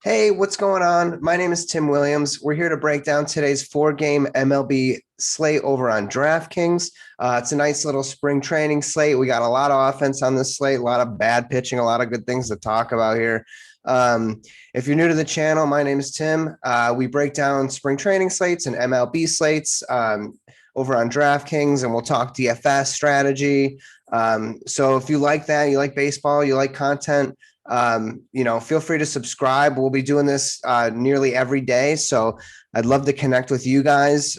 Hey, what's going on? My name is Tim Williams. We're here to break down today's four-game MLB slate over on DraftKings. It's a nice little spring training slate. We got a lot of offense on this slate, a lot of bad pitching, a lot of good things to talk about here. If you're new to the channel, my name is Tim. We break down spring training slates and MLB slates over on DraftKings, and we'll talk DFS strategy. So if you like that, you like baseball, you like content, feel free to subscribe. We'll be doing this nearly every day. So I'd love to connect with you guys.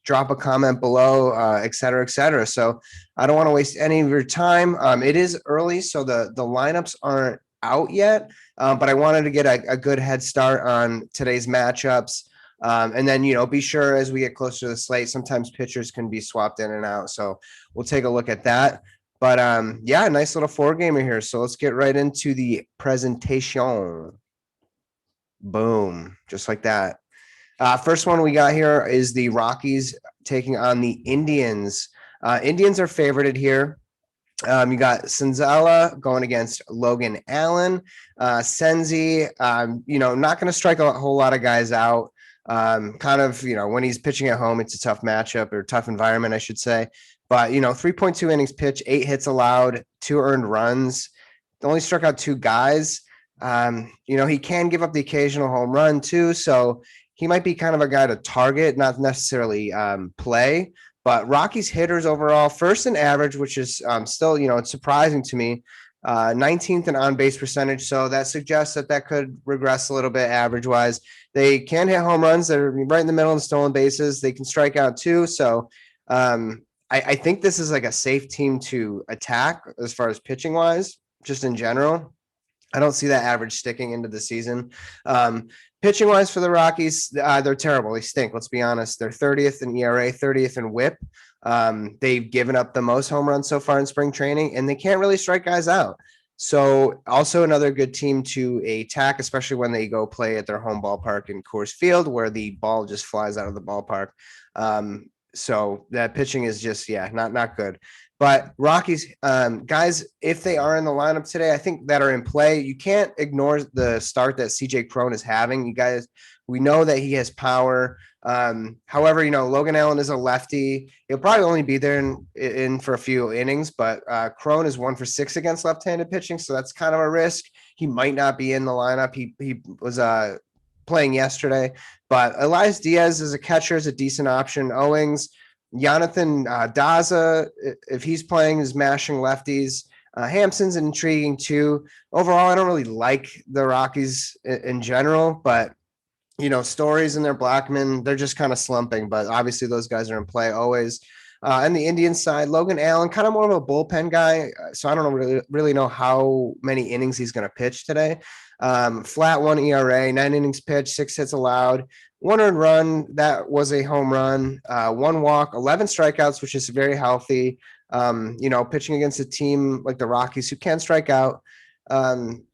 Drop a comment below, et cetera, et cetera. So I don't want to waste any of your time. It is early, so the lineups aren't out yet, but I wanted to get a good head start on today's matchups. And then, be sure as we get closer to the slate, sometimes pitchers can be swapped in and out. So we'll take a look at that. But yeah, nice little four gamer here. So let's get right into the presentation. Boom, just like that. First one we got here is the Rockies taking on the Indians. Indians are favorited here. You got Senzala going against Logan Allen. Senzi, not going to strike a whole lot of guys out. When he's pitching at home, it's a tough matchup or tough environment, I should say. But, 3.2 innings pitched, 8 hits allowed, 2 earned runs, only struck out 2 guys. He can give up the occasional home run too. So he might be kind of a guy to target, not necessarily play. But Rockies hitters overall, first in average, which is still, it's surprising to me, 19th in on-base percentage. So that suggests that could regress a little bit average-wise. They can hit home runs. They're right in the middle of the stolen bases. They can strike out too. So I think this is like a safe team to attack as far as pitching wise, just in general. I don't see that average sticking into the season. Pitching wise for the Rockies, they're terrible. They stink. Let's be honest. They're 30th in ERA, 30th in WHIP. They've given up the most home runs so far in spring training, and they can't really strike guys out. So also another good team to attack, especially when they go play at their home ballpark in Coors Field, where the ball just flies out of the ballpark. So that pitching is just, not good. But Rockies, guys, if they are in the lineup today, I think that are in play, you can't ignore the start that CJ Cron is having. You guys, we know that he has power. However, Logan Allen is a lefty. He'll probably only be there in for a few innings, but Cron is 1 for 6 against left-handed pitching. So that's kind of a risk. He might not be in the lineup. He was playing yesterday, but Elias Diaz as a catcher is a decent option. Owings, Jonathan Daza, if he's playing, is mashing lefties. Hampson's intriguing too. Overall, I don't really like the Rockies in general, but Stories and their Blackman, they're just kind of slumping. But obviously, those guys are in play always. And the Indian side, Logan Allen, kind of more of a bullpen guy. So I don't really know how many innings he's going to pitch today. Flat 1 ERA, 9 innings pitched, 6 hits allowed, 1 earned run. That was a home run, 1 walk, 11 strikeouts, which is very healthy. Pitching against a team like the Rockies who can strike out.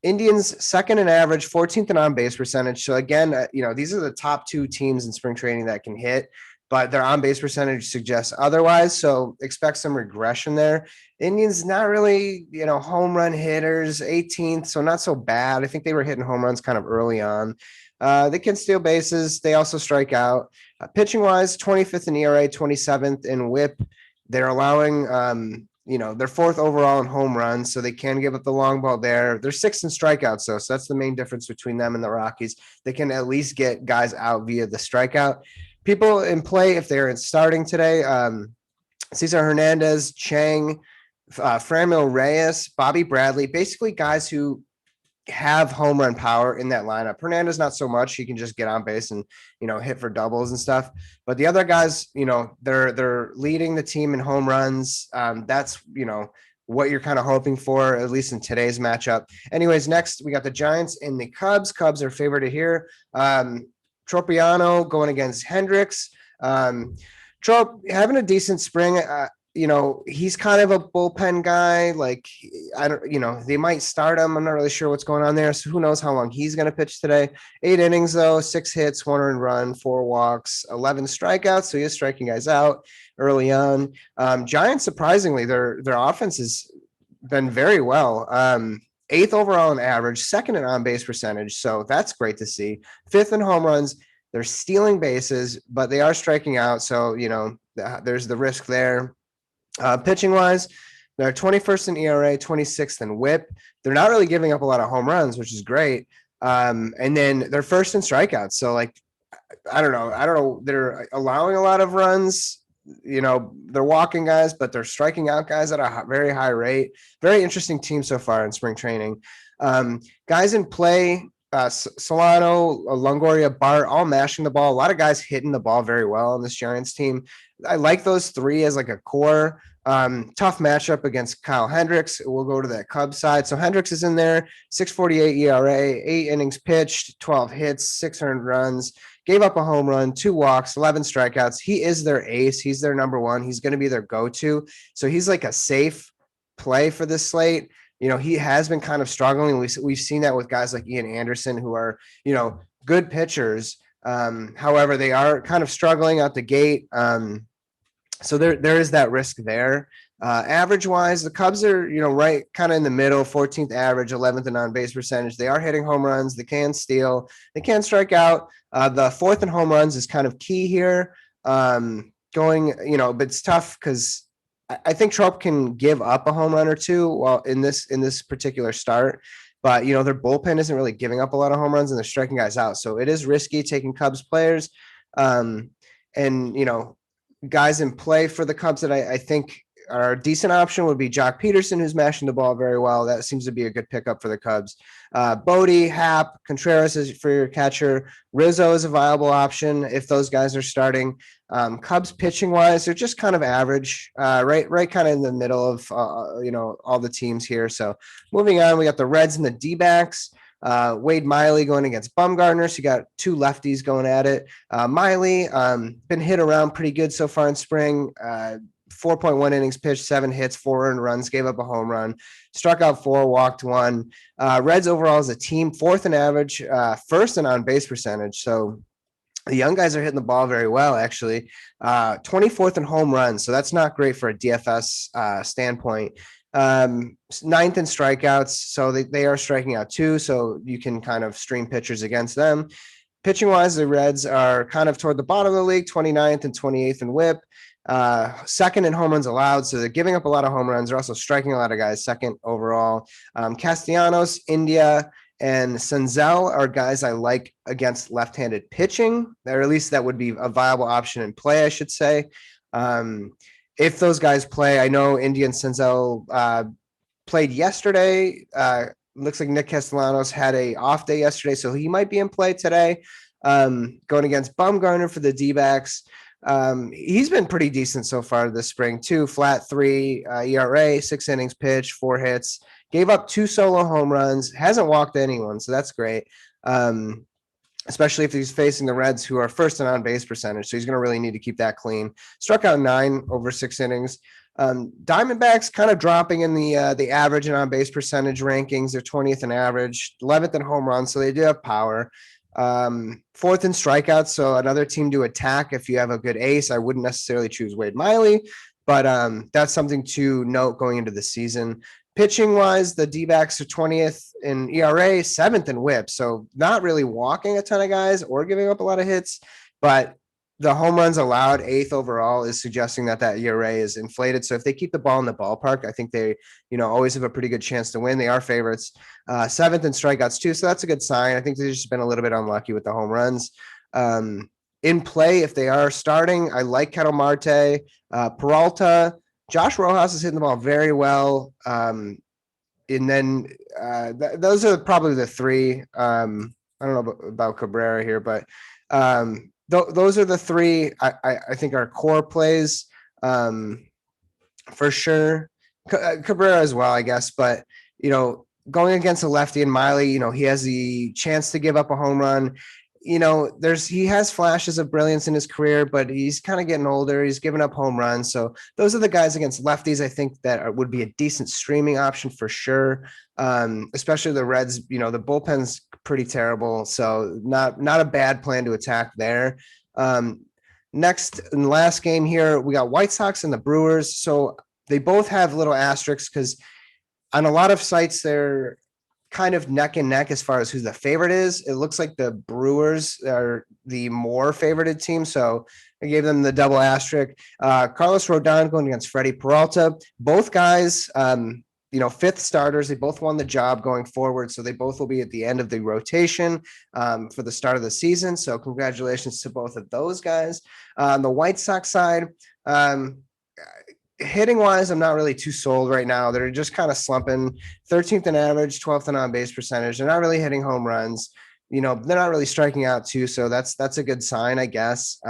Indians second in average, 14th in on-base percentage. So again, these are the top 2 teams in spring training that can hit, but their on-base percentage suggests otherwise. So expect some regression there. Indians not really, home run hitters, 18th, so not so bad. I think they were hitting home runs kind of early on. They can steal bases. They also strike out. Pitching-wise, 25th in ERA, 27th in WHIP. They're allowing, they're 4th overall in home runs, so they can give up the long ball there. They're 6th in strikeouts, though, so that's the main difference between them and the Rockies. They can at least get guys out via the strikeout. People in play, if they're starting today, Cesar Hernandez, Chang, Franmil Reyes, Bobby Bradley, basically guys who have home run power in that lineup. Hernandez, not so much. He can just get on base and, hit for doubles and stuff. But the other guys, they're leading the team in home runs. That's, what you're kind of hoping for, at least in today's matchup. Anyways, next we got the Giants and the Cubs. Cubs are favored here. Tropiano going against Hendricks. Trop having a decent spring. He's kind of a bullpen guy. Like, I don't, they might start him. I'm not really sure what's going on there. So who knows how long he's going to pitch today. 8 innings, though, 6 hits, 1 earned run, 4 walks, 11 strikeouts. So he is striking guys out early on. Giants, surprisingly, their offense has been very well. 8th overall in average, 2nd in on-base percentage. So that's great to see. 5th in home runs. They're stealing bases, but they are striking out. So, there's the risk there. Pitching wise, they're 21st in ERA, 26th in WHIP. They're not really giving up a lot of home runs, which is great. And then they're first in strikeouts. So like, I don't know. They're allowing a lot of runs. They're walking guys, but they're striking out guys at a very high rate. Very interesting team so far in spring training. Guys in play, Solano, Longoria, Bart, all mashing the ball. A lot of guys hitting the ball very well on this Giants team. I like those three as like a core. Tough matchup against Kyle Hendricks. We'll go to that Cubs side. So Hendricks is in there, 6.48 ERA, 8 innings pitched, 12 hits, 600 runs, gave up a home run, 2 walks, 11 strikeouts. He is their ace. He's their number one. He's going to be their go-to. So he's like a safe play for this slate. He has been kind of struggling. We've seen that with guys like Ian Anderson, who are, good pitchers. However, they are kind of struggling out the gate. So there is that risk there. Average wise, the Cubs are, right kind of in the middle, 14th average, 11th in on-base percentage. They are hitting home runs. They can steal. They can strike out. The 4th in home runs is kind of key here. But it's tough because I think Trout can give up a home run or two while in this particular start. But, their bullpen isn't really giving up a lot of home runs and they're striking guys out. So it is risky taking Cubs players. Guys in play for the Cubs that I think are a decent option would be Jock Peterson, who's mashing the ball very well. That seems to be a good pickup for the Cubs. Bodie, Happ, Contreras is for your catcher. Rizzo is a viable option if those guys are starting. Cubs pitching wise, they're just kind of average, right kind of in the middle of, all the teams here. So moving on, we got the Reds and the D-backs. Wade Miley going against Bumgarner. So you got 2 lefties going at it. Miley, been hit around pretty good so far in spring. 4.1 innings pitched, 7 hits, 4 earned runs, gave up a home run, struck out 4, walked 1. Reds overall as a team, 4th in average, 1st in on-base percentage. So the young guys are hitting the ball very well, actually. 24th in home runs. So that's not great for a DFS standpoint. 9th in strikeouts. So they are striking out too. So you can kind of stream pitchers against them. Pitching wise, the Reds are kind of toward the bottom of the league, 29th and 28th in WHIP. 2nd in home runs allowed. So they're giving up a lot of home runs. They're also striking a lot of guys, 2nd overall. Castellanos, India, and Senzel are guys I like against left-handed pitching, or at least that would be a viable option in play, I should say. If those guys play, I know India and Senzel played yesterday. Looks like Nick Castellanos had a off day yesterday, so he might be in play today. Going against Bumgarner for the D-backs. He's been pretty decent so far this spring too. Flat 3 ERA, 6 innings pitched, 4 hits, gave up 2 solo home runs, hasn't walked anyone. So that's great. Especially if he's facing the Reds, who are 1st in on-base percentage. So he's going to really need to keep that clean. Struck out 9 over 6 innings. Diamondbacks kind of dropping in the average and on-base percentage rankings. They're 20th in average, 11th in home runs. So they do have power. 4th in strikeouts. So another team to attack if you have a good ace. I wouldn't necessarily choose Wade Miley, but that's something to note going into the season. Pitching wise, the D-backs are 20th in ERA, 7th in WHIP. So not really walking a ton of guys or giving up a lot of hits, but the home runs allowed, 8th overall, is suggesting that ERA is inflated. So if they keep the ball in the ballpark, I think they, always have a pretty good chance to win. They are favorites. 7th in strikeouts too. So that's a good sign. I think they've just been a little bit unlucky with the home runs. In play, if they are starting, I like Ketel Marte, Peralta. Josh Rojas is hitting the ball very well. And then those are probably the 3. I don't know about Cabrera here, but those are the 3 I think are core plays for sure. Cabrera as well, I guess. But, going against a lefty and Miley, he has the chance to give up a home run. He has flashes of brilliance in his career, but he's kind of getting older. He's giving up home runs. So those are the guys against lefties, I think, that would be a decent streaming option for sure. Especially the Reds, the bullpen's pretty terrible. So not a bad plan to attack there. Next and last game here, we got White Sox and the Brewers. So they both have little asterisks because on a lot of sites, they're kind of neck and neck as far as who the favorite is. It looks like the Brewers are the more favorited team. So I gave them the double asterisk. Carlos Rodon going against Freddie Peralta. Both guys, fifth starters. They both won the job going forward. So they both will be at the end of the rotation for the start of the season. So congratulations to both of those guys. On the White Sox side, hitting wise, I'm not really too sold right now. They're just kind of slumping 13th in average, 12th in on base percentage. They're not really hitting home runs. They're not really striking out too. So that's a good sign, I guess.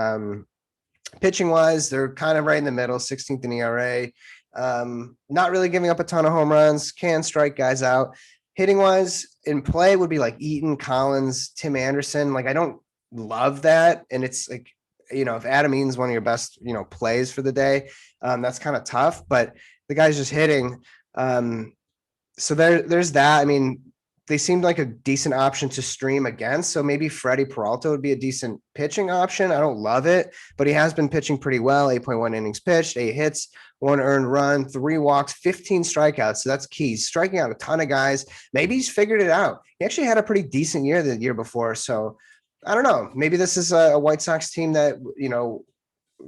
Pitching wise, they're kind of right in the middle, 16th in ERA. Not really giving up a ton of home runs, can strike guys out. Hitting wise, in play would be like Eaton, Collins, Tim Anderson. Like, I don't love that. And it's like, if Adam Eaton's one of your best, plays for the day, that's kind of tough, but the guy's just hitting. So there's that. I mean, they seemed like a decent option to stream against. So maybe Freddie Peralta would be a decent pitching option. I don't love it, but he has been pitching pretty well. 8.1 innings pitched, 8 hits, 1 earned run, 3 walks, 15 strikeouts. So that's key. He's striking out a ton of guys. Maybe he's figured it out. He actually had a pretty decent year the year before. So I don't know. Maybe this is a White Sox team that,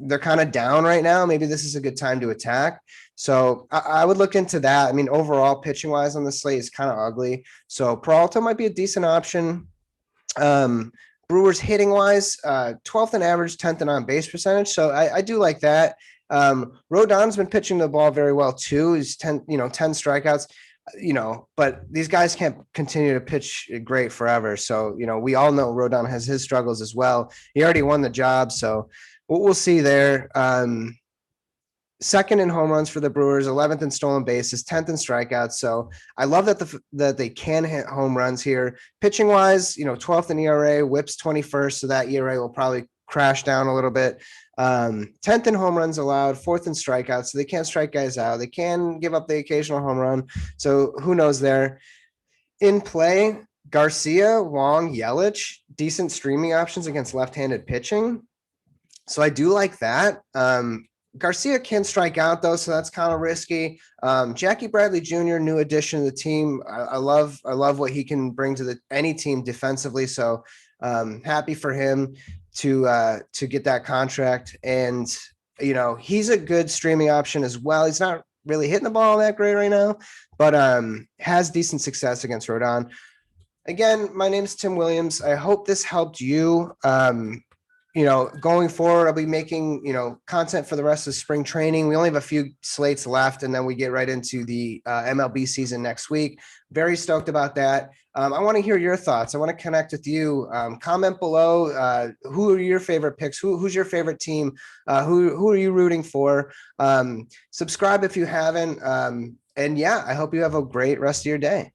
they're kind of down right now. Maybe this is a good time to attack. So I would look into that. I mean, overall pitching wise on the slate is kind of ugly. So Peralta might be a decent option. Brewers hitting wise, 12th in average, 10th in on base percentage. So I do like that. Rodon's been pitching the ball very well too. He's 10 strikeouts. But these guys can't continue to pitch great forever. So, we all know Rodon has his struggles as well. He already won the job. So we'll see there. Second in home runs for the Brewers, 11th in stolen bases, 10th in strikeouts. So I love that they can hit home runs here. Pitching wise, 12th in ERA, whips 21st. So that ERA will probably crash down a little bit. 10th in home runs allowed, 4th in strikeouts. So they can't strike guys out. They can give up the occasional home run. So who knows there. In play, Garcia, Wong, Yelich, decent streaming options against left-handed pitching. So I do like that. Garcia can strike out though, so that's kind of risky. Jackie Bradley Jr., new addition to the team. I love what he can bring to any team defensively. So happy for him to get that contract. And he's a good streaming option as well. He's not really hitting the ball that great right now, but has decent success against Rodon. Again, my name is Tim Williams. I hope this helped you. Going forward, I'll be making, content for the rest of spring training. We only have a few slates left, and then we get right into the MLB season next week. Very stoked about that. I want to hear your thoughts. I want to connect with you. Comment below. Who are your favorite picks? Who's your favorite team? Who are you rooting for? Subscribe if you haven't. And yeah, I hope you have a great rest of your day.